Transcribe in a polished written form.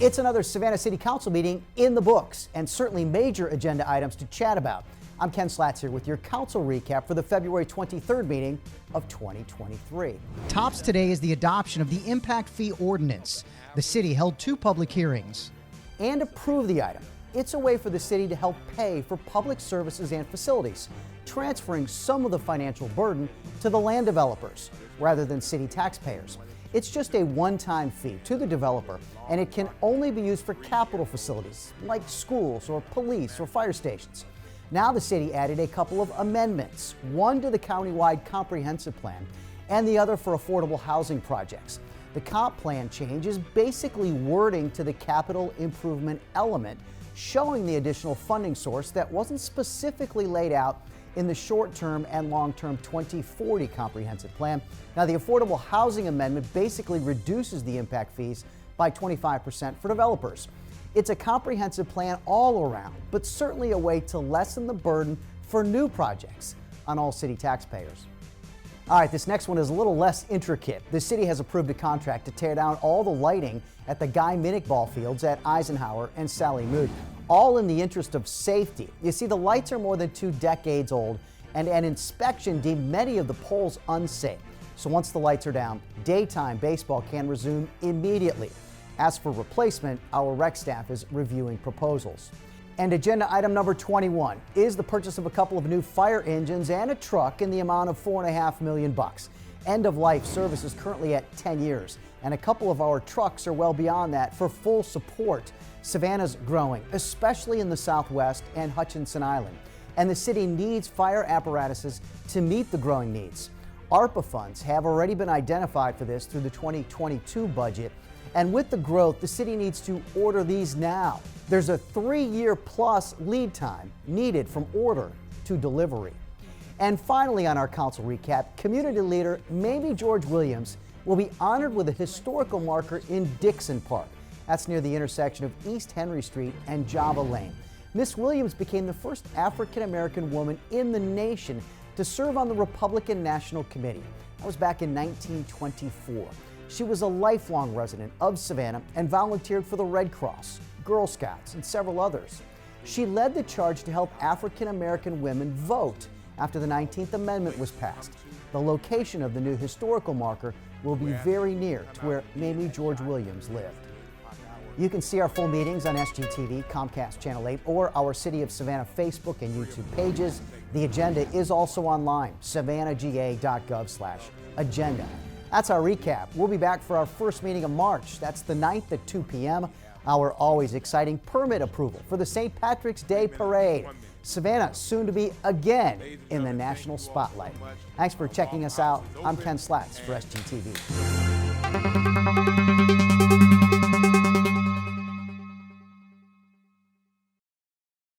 It's another Savannah City Council meeting in the books, and certainly major agenda items to chat about. I'm Ken Slatz here with your council recap for the February 23rd meeting of 2023. Tops today is the adoption of the impact fee ordinance. The city held 2 public hearings. And approve the item. It's a way for the city to help pay for public services and facilities, transferring some of the financial burden to the land developers rather than city taxpayers. It's just a one-time fee to the developer, and it can only be used for capital facilities like schools or police or fire stations. Now the city added a couple of amendments, one to the countywide comprehensive plan and the other for affordable housing projects. The comp plan change is basically wording to the capital improvement element, showing the additional funding source that wasn't specifically laid out in the short-term and long-term 2040 comprehensive plan. Now, the affordable housing amendment basically reduces the impact fees by 25% for developers. It's a comprehensive plan all around, but certainly a way to lessen the burden for new projects on all city taxpayers. All right, this next one is a little less intricate. The city has approved a contract to tear down all the lighting at the Guy Minnick ball fields at Eisenhower and Sally Mood, all in the interest of safety. You see, the lights are more than 2 decades old, and an inspection deemed many of the poles unsafe. So once the lights are down, daytime baseball can resume immediately. As for replacement, our rec staff is reviewing proposals. And agenda item number 21 is the purchase of a couple of new fire engines and a truck in the amount of $4.5 million. End-of-life service is currently at 10 years, and a couple of our trucks are well beyond that for full support. Savannah's growing, especially in the Southwest and Hutchinson Island, and the city needs fire apparatuses to meet the growing needs. ARPA funds have already been identified for this through the 2022 budget, and with the growth, the city needs to order these now. There's a 3-year plus lead time needed from order to delivery. And finally, on our council recap, community leader Mamie George Williams will be honored with a historical marker in Dixon Park. That's near the intersection of East Henry Street and Java Lane. Miss Williams became the first African-American woman in the nation to serve on the Republican National Committee. That was back in 1924. She was a lifelong resident of Savannah and volunteered for the Red Cross, Girl Scouts, and several others. She led the charge to help African-American women vote after the 19th Amendment was passed. The location of the new historical marker will be very near to where Mamie George Williams lived. You can see our full meetings on SGTV, Comcast Channel 8, or our City of Savannah Facebook and YouTube pages. The agenda is also online, savannahga.gov/agenda. That's our recap. We'll be back for our first meeting of March. That's the 9th at 2 p.m. Our always exciting permit approval for the St. Patrick's Day Parade. Savannah soon to be again in the national spotlight. Thanks for checking us out. I'm Ken Slatz for SGTV.